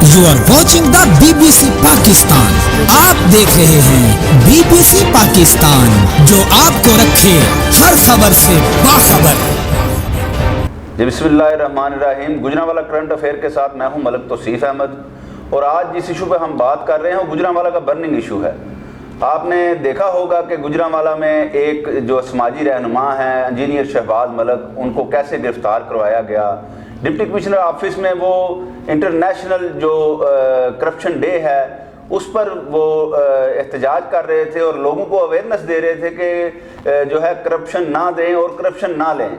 You are watching the BBC Pakistan. آپ دیکھ رہے ہیں BBC پاکستان جو آپ کو رکھے ہر خبر سے باخبر. بسم اللہ الرحمن الرحیم. گجرانوالہ کرنٹ افیئر کے ساتھ میں ہوں ملک توصیف احمد، اور آج جس ایشو پہ ہم بات کر رہے ہیں وہ گجرانوالہ کا برننگ ایشو ہے. آپ نے دیکھا ہوگا کہ گجرانوالہ میں ایک جو سماجی رہنما ہیں انجینئر شہباز ملک، ان کو کیسے گرفتار کروایا گیا. ڈپٹی کمشنر آفس میں وہ انٹرنیشنل جو کرپشن ڈے ہے اس پر وہ احتجاج کر رہے تھے اور لوگوں کو اویئرنیس دے رہے تھے کہ جو ہے کرپشن نہ دیں اور کرپشن نہ لیں.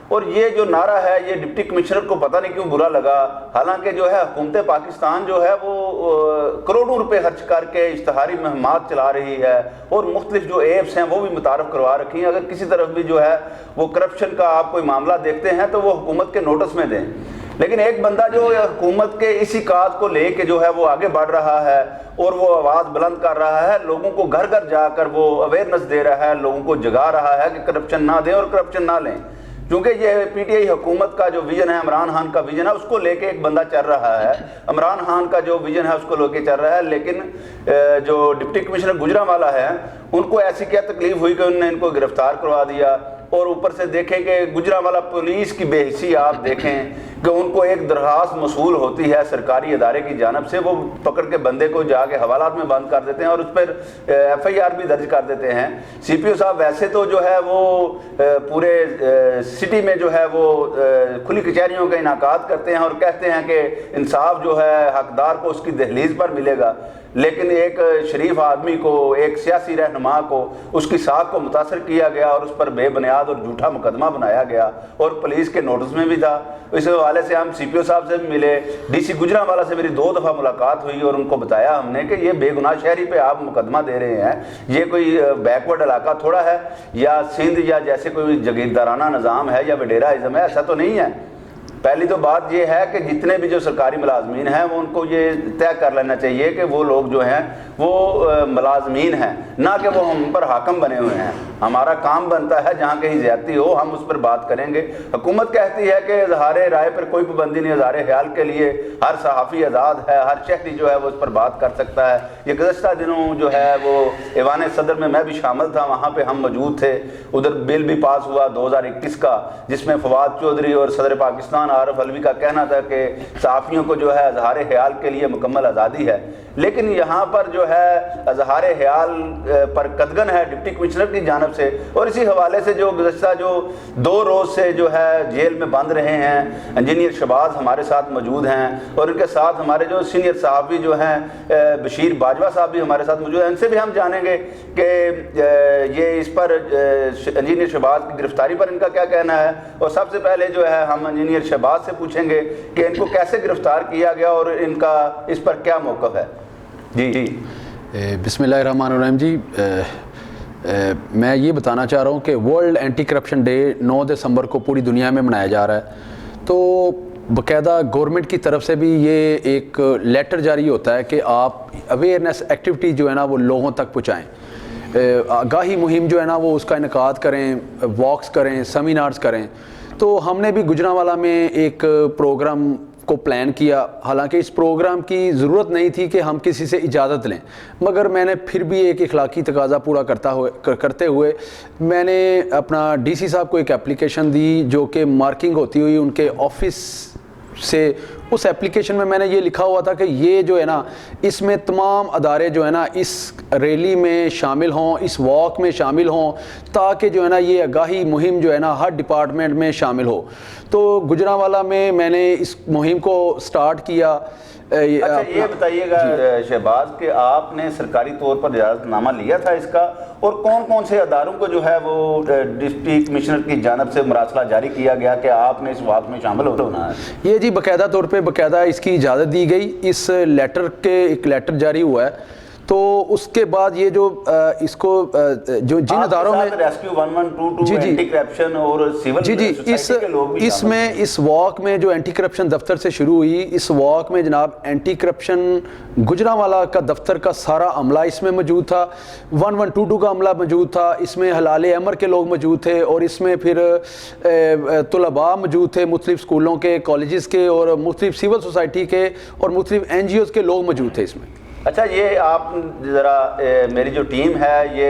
اور یہ جو نعرہ ہے یہ ڈپٹی کمشنر کو پتہ نہیں کیوں برا لگا، حالانکہ جو ہے حکومت پاکستان جو ہے وہ کروڑوں روپے خرچ کر کے اشتہاری مہمات چلا رہی ہے اور مختلف جو ایپس ہیں وہ بھی متعارف کروا رکھی ہیں. اگر کسی طرف بھی جو ہے وہ کرپشن کا آپ کوئی معاملہ دیکھتے ہیں تو وہ حکومت کے نوٹس میں دیں. لیکن ایک بندہ جو حکومت کے اسی کاج کو لے کے جو ہے وہ آگے بڑھ رہا ہے اور وہ آواز بلند کر رہا ہے، لوگوں کو گھر گھر جا کر وہ اویئرنیس دے رہا ہے، لوگوں کو جگا رہا ہے کہ کرپشن نہ دیں اور کرپشن نہ لیں. کیونکہ یہ پی ٹی آئی حکومت کا جو ویژن ہے، عمران خان کا ویژن ہے، اس کو لے کے ایک بندہ چل رہا ہے. عمران خان کا جو ویژن ہے اس کو لے کے چل رہا ہے. لیکن جو ڈپٹی کمشنر گجرانوالہ ہے ان کو ایسی کیا تکلیف ہوئی کہ انہوں نے ان کو گرفتار کروا دیا. اور اوپر سے دیکھیں کہ گجرانوالہ پولیس کی بے حسی آپ دیکھیں کہ ان کو ایک درخواست موصول ہوتی ہے سرکاری ادارے کی جانب سے، وہ پکڑ کے بندے کو جا کے حوالات میں بند کر دیتے ہیں اور اس پر ایف آئی آر بھی درج کر دیتے ہیں. سی پی او صاحب ویسے تو جو ہے وہ پورے سٹی میں جو ہے وہ کھلی کچہریوں کا انعقاد کرتے ہیں اور کہتے ہیں کہ انصاف جو ہے حقدار کو اس کی دہلیز پر ملے گا. لیکن ایک شریف آدمی کو، ایک سیاسی رہنما کو اس کی ساکھ کو متاثر کیا گیا اور اس پر بے بنیاد اور جھوٹا مقدمہ بنایا گیا اور پولیس کے نوٹس میں بھی تھا. اس حوالے سے ہم سی پی او صاحب سے بھی ملے، ڈی سی گجرانوالہ سے میری 2 دفعہ ملاقات ہوئی اور ان کو بتایا ہم نے کہ یہ بے گناہ شہری پہ آپ مقدمہ دے رہے ہیں، یہ کوئی بیکورڈ علاقہ تھوڑا ہے یا سندھ یا جیسے کوئی جگیردارانہ نظام ہے یا وڈیرا ازم ہے، ایسا تو نہیں ہے. پہلی تو بات یہ ہے کہ جتنے بھی جو سرکاری ملازمین ہیں وہ ان کو یہ طے کر لینا چاہیے کہ وہ لوگ جو ہیں وہ ملازمین ہیں، نہ کہ وہ ہم پر حاکم بنے ہوئے ہیں. ہمارا کام بنتا ہے جہاں کہیں زیادتی ہو ہم اس پر بات کریں گے. حکومت کہتی ہے کہ اظہار رائے پر کوئی پابندی نہیں، اظہار خیال کے لیے ہر صحافی آزاد ہے، ہر شہری جو ہے وہ اس پر بات کر سکتا ہے. یہ گزشتہ دنوں جو ہے وہ ایوان صدر میں بھی شامل تھا، وہاں پہ ہم موجود تھے. ادھر بل بھی پاس ہوا 2021 کا جس میں فواد چودھری اور صدر پاکستان عارف علوی کا کہنا تھا کہ صحافیوں کو جو ہے اظہار خیال کے لیے مکمل آزادی ہے. لیکن یہاں پر جو ہے اظہار خیال پر قدغن ہے ڈپٹی کمشنر کی جانب سے. اور اسی حوالے سے جو گزشتہ جو 2 روز سے جو ہے جیل میں بند رہے ہیں انجینئر شہباز ہمارے ساتھ موجود ہیں اور ان کے ساتھ ہمارے جو سینئر صحافی جو ہیں بشیر باجوہ صاحب بھی ہمارے ساتھ موجود ہیں. ان سے بھی ہم جانیں گے کہ یہ اس پر انجینئر شہباز کی گرفتاری پر ان کا کیا کہنا ہے. اور سب سے پہلے جو ہے ہم انجینئر شہباز سے پوچھیں گے کہ ان کو کیسے گرفتار کیا گیا اور ان کا اس پر کیا موقف ہے. جی بسم اللہ الرحمن الرحیم. جی میں یہ بتانا چاہ رہا ہوں کہ ورلڈ اینٹی کرپشن ڈے 9 دسمبر کو پوری دنیا میں منایا جا رہا ہے. تو باقاعدہ گورنمنٹ کی طرف سے بھی یہ ایک لیٹر جاری ہوتا ہے کہ آپ اویئرنیس ایکٹیویٹی جو ہے نا وہ لوگوں تک پہنچائیں. آگاہی مہم جو ہے نا وہ اس کا انعقاد کریں، واکس کریں، سیمینارز کریں. تو ہم نے بھی گجرانوالہ میں ایک پروگرام کو پلان کیا. حالانکہ اس پروگرام کی ضرورت نہیں تھی کہ ہم کسی سے اجازت لیں، مگر میں نے پھر بھی ایک اخلاقی تقاضا پورا کرتے ہوئے میں نے اپنا ڈی سی صاحب کو ایک اپلیکیشن دی جو کہ مارکنگ ہوتی ہوئی ان کے آفس سے. اس اپلیکیشن میں نے یہ لکھا ہوا تھا کہ یہ جو ہے نا اس میں تمام ادارے جو ہے نا اس ریلی میں شامل ہوں، اس واک میں شامل ہوں، تاکہ جو ہے نا یہ آگاہی مہم جو ہے نا ہر ڈپارٹمنٹ میں شامل ہو. تو گجرانوالہ میں میں نے اس مہم کو سٹارٹ کیا. اچھا یہ بتائیے گا شہباز کہ آپ نے سرکاری طور پر اجازت نامہ لیا تھا اس کا، اور کون کون سے اداروں کو جو ہے وہ ڈپٹی کمشنر کی جانب سے مراسلہ جاری کیا گیا کہ آپ نے اس واک میں شامل ہونا ہے؟ یہ جی باقاعدہ طور پہ باقاعدہ اس کی اجازت دی گئی. اس لیٹر کے ایک لیٹر جاری ہوا ہے. تو اس کے بعد یہ جو اس کو جو جن اداروں میں ریسکیو 1122 اینٹی کرپشن اور سول سوسائٹی کے لوگ بھی اس میں اس واک میں جو اینٹی کرپشن دفتر سے شروع ہوئی، اس واک میں جناب اینٹی کرپشن گجرانوالہ کا دفتر کا سارا عملہ اس میں موجود تھا، 1122 کا عملہ موجود تھا، اس میں ہلال امر کے لوگ موجود تھے، اور اس میں پھر طلباء موجود تھے مختلف اسکولوں کے، کالجز کے، اور مختلف سول سوسائٹی کے اور مختلف این جی اوز کے لوگ موجود تھے اس میں۔ اچھا، یہ آپ ذرا میری جو ٹیم ہے یہ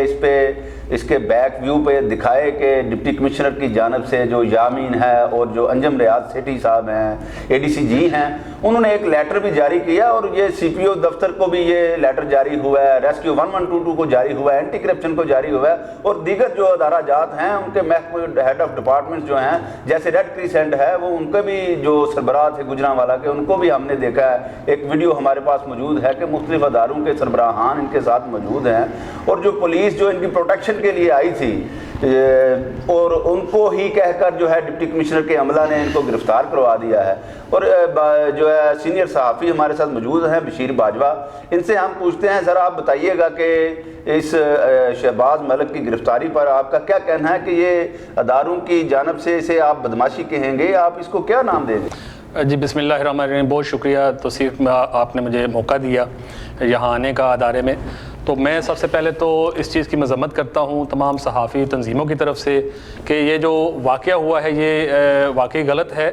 اس کے بیک ویو پہ دکھائے کہ ڈپٹی کمشنر کی جانب سے جو یامین ہے اور جو انجم ریاض سیٹھی صاحب ہیں، اے ڈی سی جی ہیں، انہوں نے ایک لیٹر بھی جاری کیا، اور یہ سی پی او دفتر کو بھی یہ لیٹر جاری ہوا ہے، ریسکیو 1122 کو جاری ہوا ہے، اینٹی کرپشن کو جاری ہوا ہے، اور دیگر جو ادارہ جات ہیں ان کے محکمہ ہیڈ آف ڈپارٹمنٹ جو ہیں جیسے ریڈ کریسنٹ ہے، وہ ان کے بھی جو سربراہ تھے گجرانوالہ کے، ان کو بھی ہم نے دیکھا ہے، ایک ویڈیو ہمارے پاس موجود ہے کہ مختلف اداروں کے سربراہان ان کے ساتھ موجود ہیں، اور جو پولیس جو ان کی پروٹیکشن کے لیے آئی تھی اور ان کو ہی کہہ کر جو ہے ڈپٹی کمشنر کے عملہ نے ان کو گرفتار کروا دیا ہے۔ اور جو ہے سینئر صحافی ہمارے ساتھ موجود ہیں بشیر باجوہ، ان سے ہم پوچھتے ہیں ذرا آپ بتائیے گا کہ اس شہباز ملک کی گرفتاری پر آپ کا کیا کہنا ہے کہ یہ اداروں کی جانب سے اسے آپ بدماشی کہیں گے، آپ اس کو کیا نام دیں گے؟ جی بسم اللہ الرحمن الرحیم، بہت شکریہ توصیف میں آپ نے مجھے موقع دیا یہاں آنے کا ادارے میں۔ تو میں سب سے پہلے تو اس چیز کی مذمت کرتا ہوں تمام صحافی تنظیموں کی طرف سے کہ یہ جو واقعہ ہوا ہے یہ واقعی غلط ہے،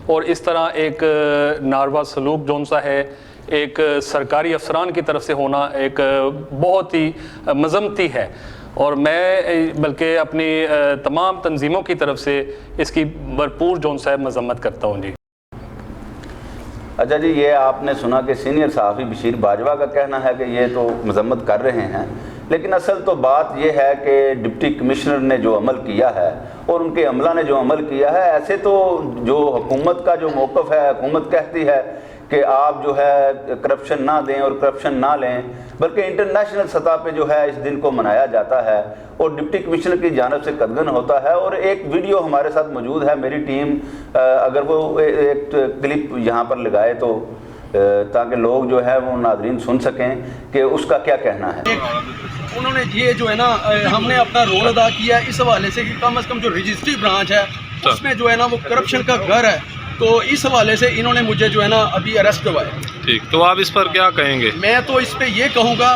اور اس طرح ایک ناروا سلوک جون سا ہے ایک سرکاری افسران کی طرف سے ہونا ایک بہت ہی مذمتی ہے، اور میں بلکہ اپنی تمام تنظیموں کی طرف سے اس کی بھرپور جون سا مذمت کرتا ہوں۔ جی اچھا جی، یہ آپ نے سنا کہ سینئر صحافی بشیر باجوہ کا کہنا ہے کہ یہ تو مذمت کر رہے ہیں، لیکن اصل تو بات یہ ہے کہ ڈپٹی کمشنر نے جو عمل کیا ہے اور ان کے عملہ نے جو عمل کیا ہے، ایسے تو جو حکومت کا جو موقف ہے، حکومت کہتی ہے کہ آپ جو ہے کرپشن نہ دیں اور کرپشن نہ لیں، بلکہ انٹرنیشنل سطح پہ جو ہے اس دن کو منایا جاتا ہے اور ڈپٹی کمشنر کی جانب سے قدغن ہوتا ہے۔ اور ایک ویڈیو ہمارے ساتھ موجود ہے، میری ٹیم اگر وہ ایک کلپ یہاں پر لگائے تو تاکہ لوگ جو ہے وہ ناظرین سن سکیں کہ اس کا کیا کہنا ہے۔ انہوں نے یہ جو ہے نا ہم نے اپنا رول ادا کیا ہے اس حوالے سے کہ کم از کم جو رجسٹری برانچ ہے اس میں جو ہے نا وہ کرپشن کا گھر ہے، تو اس حوالے سے انہوں نے مجھے جو ہے نا ابھی اریسٹ کروایا۔ ٹھیک، تو آپ اس پر کیا کہیں گے؟ میں تو اس پہ یہ کہوں گا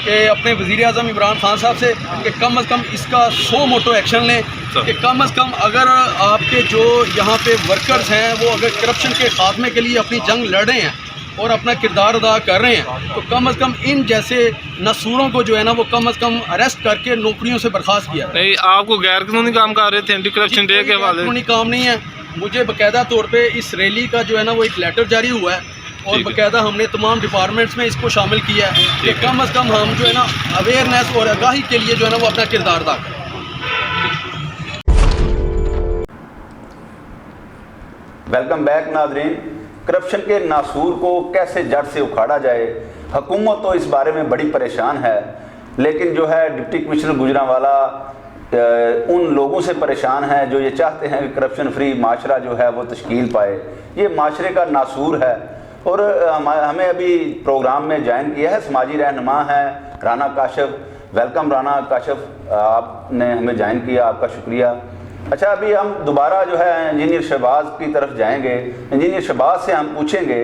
کہ اپنے وزیر اعظم عمران خان صاحب سے کہ کم از کم اس کا سو موٹو ایکشن لیں، کہ کم از کم اگر آپ کے جو یہاں پہ ورکرز ہیں وہ اگر کرپشن کے خاتمے کے لیے اپنی جنگ لڑ رہے ہیں اور اپنا کردار ادا کر رہے ہیں، تو کم از کم ان جیسے نصوروں کو جو ہے نا وہ کم از کم اریسٹ کر کے نوکریوں سے برخاست کیا۔ نہیں، آپ کو غیر قانونی کام کر رہے تھے اینٹی کرپشن ڈے کے حوالے قانونی کام نہیں ہے، مجھے باقاعدہ طور پہ اس ریلی کا جو ہے نا وہ ایک لیٹر جاری ہوا ہے، اور باقاعدہ ہم نے تمام ڈپارٹمنٹس میں اس کو شامل کیا ہے کہ کم از کم ہم جو ہے نا اویئرنیس اور آگاہی کے لیے جو ہے نا وہ اپنا کردار ادا کریں۔ ویلکم بیک ناظرین۔ کرپشن کے ناسور کو کیسے جڑ سے اکھاڑا جائے، حکومت تو اس بارے میں بڑی پریشان ہے، لیکن جو ہے ڈپٹی کمشنر گجرانوالہ ان لوگوں سے پریشان ہیں جو یہ چاہتے ہیں کہ کرپشن فری معاشرہ جو ہے وہ تشکیل پائے۔ یہ معاشرے کا ناسور ہے، اور ہمیں ابھی پروگرام میں جوائن کیا ہے سماجی رہنما ہیں رانا کاشف۔ ویلکم رانا کاشف، آپ نے ہمیں جوائن کیا، آپ کا شکریہ۔ اچھا، ابھی ہم دوبارہ جو ہے انجینئر شہباز کی طرف جائیں گے۔ انجینئر شہباز سے ہم پوچھیں گے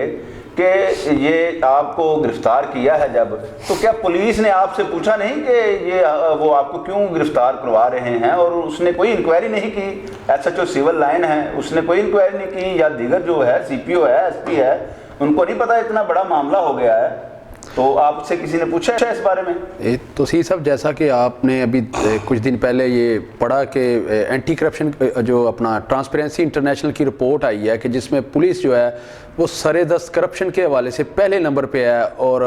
کہ یہ آپ کو گرفتار کیا ہے جب، تو کیا پولیس نے آپ سے پوچھا نہیں کہ یہ وہ آپ کو کیوں گرفتار کروا رہے ہیں، اور اس نے کوئی انکوائری نہیں کی؟ S H O civil line ہے، اس نے کوئی انکوائری نہیں کی، یا دیگر جو ہے سی پی او ہے، ایس پی ہے، ان کو نہیں پتا اتنا بڑا معاملہ ہو گیا ہے؟ تو آپ سے کسی نے پوچھا ہے اس بارے میں؟ تو سی صاحب، جیسا کہ آپ نے ابھی کچھ دن پہلے یہ پڑھا کہ اینٹی کرپشن جو اپنا ٹرانسپیرنسی انٹرنیشنل کی رپورٹ آئی ہے کہ جس میں پولیس جو ہے وہ سر دست کرپشن کے حوالے سے پہلے نمبر پہ ہے، اور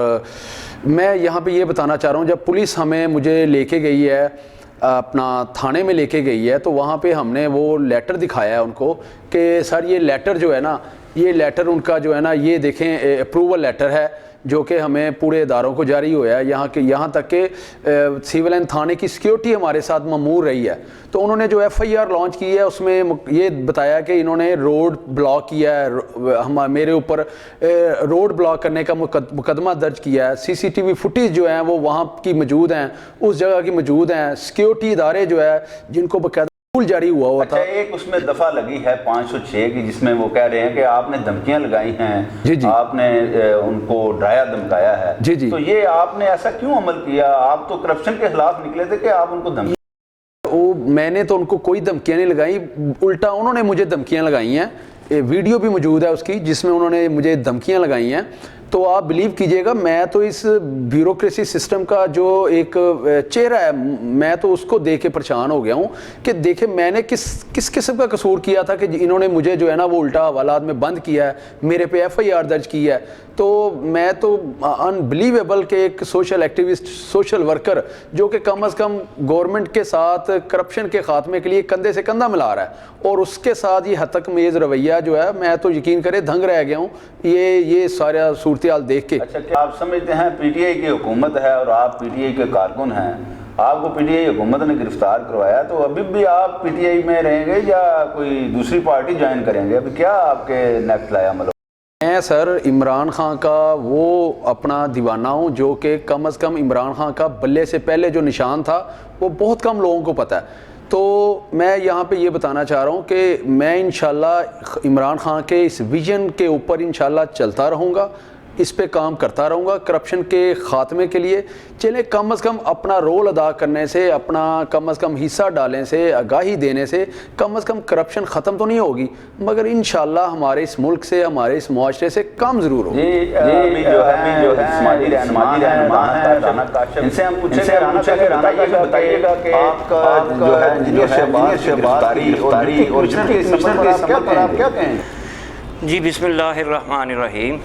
میں یہاں پہ یہ بتانا چاہ رہا ہوں جب پولیس مجھے لے کے گئی ہے اپنا تھانے میں لے کے گئی ہے، تو وہاں پہ ہم نے وہ لیٹر دکھایا ہے ان کو کہ سر یہ لیٹر جو ہے نا، یہ لیٹر ان کا جو ہے نا، یہ دیکھیں اپروول لیٹر ہے جو کہ ہمیں پورے اداروں کو جاری ہوا ہے، یہاں تک کہ سیول لائن تھانے کی سیکیورٹی ہمارے ساتھ مامور رہی ہے۔ تو انہوں نے جو ایف آئی آر لانچ کی ہے اس میں یہ بتایا کہ انہوں نے روڈ بلاک کیا ہے، میرے اوپر روڈ بلاک کرنے کا مقدمہ درج کیا ہے، سی سی ٹی وی فوٹیج جو ہیں وہ وہاں کی موجود ہیں، اس جگہ کی موجود ہیں، سیکیورٹی ادارے جو ہے جن کو باقاعدہ جاری ہوا تھا۔ اچھا، ایک اس میں دفعہ لگی ہے 506 کی جس میں وہ کہہ رہے ہیں کہ آپ نے دھمکیاں لگائی ہیں، آپ نے ان کو ڈرایا دھمکایا ہے، تو یہ آپ نے ایسا کیوں عمل کیا؟ آپ تو کرپشن کے خلاف نکلے تھے کہ آپ ان کو میں نے تو ان کو کوئی دھمکیاں نہیں لگائی، الٹا انہوں نے مجھے دھمکیاں لگائی ہیں، ویڈیو بھی موجود ہے اس کی جس میں انہوں نے مجھے دھمکیاں لگائی ہیں۔ تو آپ بلیو کیجئے گا، میں تو اس بیوروکریسی سسٹم کا جو ایک چہرہ ہے، میں تو اس کو دیکھ کے پریشان ہو گیا ہوں کہ دیکھیں میں نے کس قسم کا قصور کیا تھا کہ انہوں نے مجھے جو ہے نا وہ الٹا حوالات میں بند کیا ہے، میرے پہ ایف آئی آر درج کی ہے۔ تو میں تو انبلیویبل کہ ایک سوشل ایکٹیوسٹ، سوشل ورکر جو کہ کم از کم گورنمنٹ کے ساتھ کرپشن کے خاتمے کے لیے کندھے سے کندھا ملا رہا ہے، اور اس کے ساتھ یہ حد تک میز رویہ جو ہے، میں تو یقین کرے دھنگ رہ گیا ہوں یہ سارا صورتحال دیکھ کے۔ اچھا، کیا آپ سمجھتے ہیں پی ٹی آئی کی حکومت ہے اور آپ پی ٹی آئی کے کارکن ہیں، آپ کو پی ٹی آئی حکومت نے گرفتار کروایا، تو ابھی بھی آپ پی ٹی آئی میں رہیں گے یا کوئی دوسری پارٹی جوائن کریں گے؟ ابھی کیا آپ کے نیکسٹ لایا عمل؟ میں سر عمران خان کا وہ اپنا دیوانہ ہوں جو کہ کم از کم عمران خان کا بلے سے پہلے جو نشان تھا وہ بہت کم لوگوں کو پتہ ہے۔ تو میں یہاں پہ یہ بتانا چاہ رہا ہوں کہ میں انشاءاللہ عمران خان کے اس ویژن کے اوپر انشاءاللہ چلتا رہوں گا، اس پہ کام کرتا رہوں گا کرپشن کے خاتمے کے لیے۔ چلیں کم از کم اپنا رول ادا کرنے سے، اپنا کم از کم حصہ ڈالنے سے، آگاہی دینے سے کم از کم کرپشن ختم تو نہیں ہوگی، مگر انشاءاللہ ہمارے اس ملک سے، ہمارے اس معاشرے سے کم ضرور ہوگی۔ ابھی جو ہے سماجی رہنما ہیں رانا کاشف، ان سے ہم پوچھیں گے رانا کاشف بتائیے گا کہ آپ کا جو ہے انجینئر شہباز کی گرفتاری اور کمشنر کے سمر پر آپ کیا کہیں گے؟ جی بسم اللہ الرحمن الرحیم۔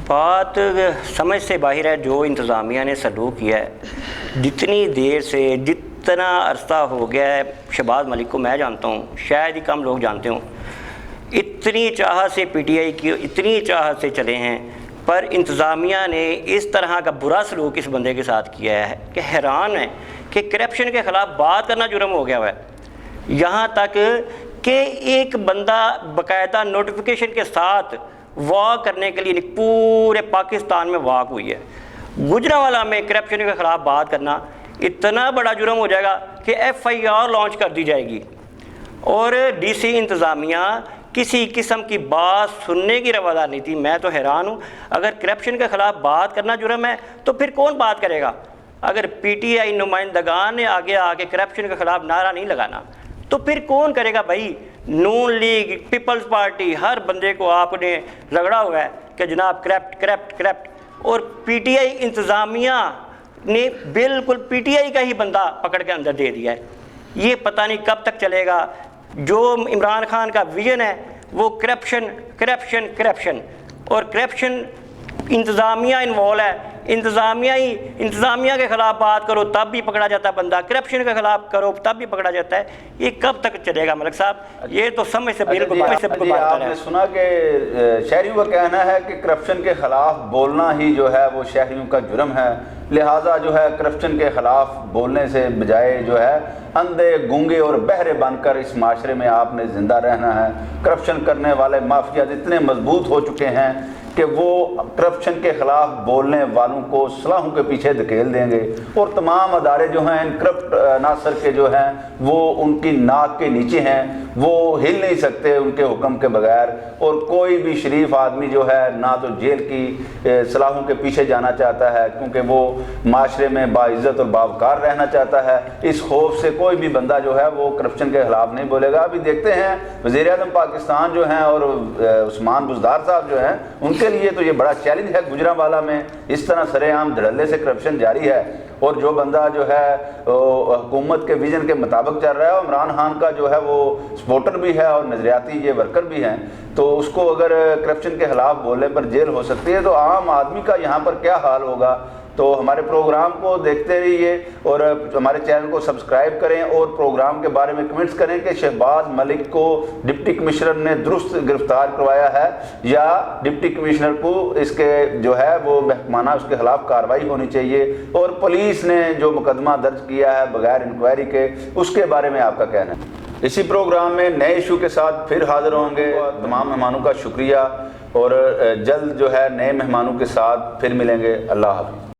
بات سمجھ سے باہر ہے جو انتظامیہ نے سلوک کیا ہے، جتنی دیر سے جتنا عرصہ ہو گیا ہے شہباز ملک کو میں جانتا ہوں، شاید ہی کم لوگ جانتے ہوں، اتنی چاہت سے پی ٹی آئی کی اتنی چاہت سے چلے ہیں، پر انتظامیہ نے اس طرح کا برا سلوک اس بندے کے ساتھ کیا ہے کہ حیران ہے کہ کرپشن کے خلاف بات کرنا جرم ہو گیا ہوا ہے، یہاں تک کہ ایک بندہ باقاعدہ نوٹیفیکیشن کے ساتھ واک کرنے کے لیے پورے پاکستان میں واک ہوئی ہے۔ گجرانوالہ میں کرپشن کے خلاف بات کرنا اتنا بڑا جرم ہو جائے گا کہ ایف آئی آر لانچ کر دی جائے گی، اور ڈی سی انتظامیہ کسی قسم کی بات سننے کی روادار نہیں تھی۔ میں تو حیران ہوں، اگر کرپشن کے خلاف بات کرنا جرم ہے تو پھر کون بات کرے گا؟ اگر پی ٹی آئی نمائندگان نے آگے آ کے کرپشن کے خلاف نعرہ نہیں لگانا تو پھر کون کرے گا بھائی؟ نون لیگ، پیپلز پارٹی، ہر بندے کو آپ نے رگڑا ہوا ہے کہ جناب کرپٹ کرپٹ کرپٹ، اور پی ٹی آئی انتظامیہ نے بالکل پی ٹی آئی کا ہی بندہ پکڑ کے اندر دے دیا ہے۔ یہ پتہ نہیں کب تک چلے گا۔ جو عمران خان کا ویژن ہے وہ کرپشن کرپشن کرپشن، اور کرپشن انتظامیہ انوالو ہے، انتظامیہ کے خلاف بات کرو تب بھی پکڑا جاتا ہے بندہ، کرپشن کے خلاف کرو تب بھی پکڑا جاتا ہے۔ یہ کب تک چلے گا ملک صاحب؟ یہ تو سمجھ سے بالکل آپ نے سنا کہ شہریوں کا کہنا ہے کہ کرپشن کے خلاف بولنا ہی جو ہے وہ شہریوں کا جرم ہے، لہٰذا جو ہے کرپشن کے خلاف بولنے سے بجائے جو ہے اندھے گونگے اور بہرے بن کر اس معاشرے میں آپ نے زندہ رہنا ہے۔ کرپشن کرنے والے مافیاز اتنے مضبوط ہو چکے ہیں کہ وہ کرپشن کے خلاف بولنے والوں کو سلاحوں کے پیچھے دھکیل دیں گے، اور تمام ادارے جو ہیں ان کرپٹ عناصر کے جو ہیں وہ ان کی ناک کے نیچے ہیں، وہ ہل نہیں سکتے ان کے حکم کے بغیر، اور کوئی بھی شریف آدمی جو ہے نہ تو جیل کی سلاحوں کے پیچھے جانا چاہتا ہے کیونکہ وہ معاشرے میں باعزت اور باوقار رہنا چاہتا ہے۔ اس خوف سے کوئی بھی بندہ جو ہے وہ کرپشن کے خلاف نہیں بولے گا۔ ابھی دیکھتے ہیں وزیر اعظم پاکستان جو ہیں اور عثمان بزدار صاحب جو ہیں، ان کے لیے تو یہ بڑا چیلنج ہے، گجرانوالہ میں اس طرح سرے عام دھڑلے سے کرپشن جاری ہے، اور جو بندہ جو ہے حکومت کے ویژن کے مطابق چل رہا ہے، عمران خان کا جو ہے وہ سپورٹر بھی ہے اور نظریاتی یہ ورکر بھی ہیں، تو اس کو اگر کرپشن کے خلاف بولنے پر جیل ہو سکتی ہے تو عام آدمی کا یہاں پر کیا حال ہوگا تو ہمارے پروگرام کو دیکھتے رہیے اور ہمارے چینل کو سبسکرائب کریں اور پروگرام کے بارے میں کمنٹس کریں کہ شہباز ملک کو ڈپٹی کمشنر نے درست گرفتار کروایا ہے یا ڈپٹی کمشنر کو اس کے جو ہے وہ محکمانہ اس کے خلاف کارروائی ہونی چاہیے، اور پولیس نے جو مقدمہ درج کیا ہے بغیر انکوائری کے اس کے بارے میں آپ کا کہنا ہے۔ اسی پروگرام میں نئے ایشو کے ساتھ پھر حاضر ہوں گے۔ تمام مہمانوں کا شکریہ، اور جلد جو ہے نئے مہمانوں کے ساتھ پھر ملیں گے۔ اللہ حافظ۔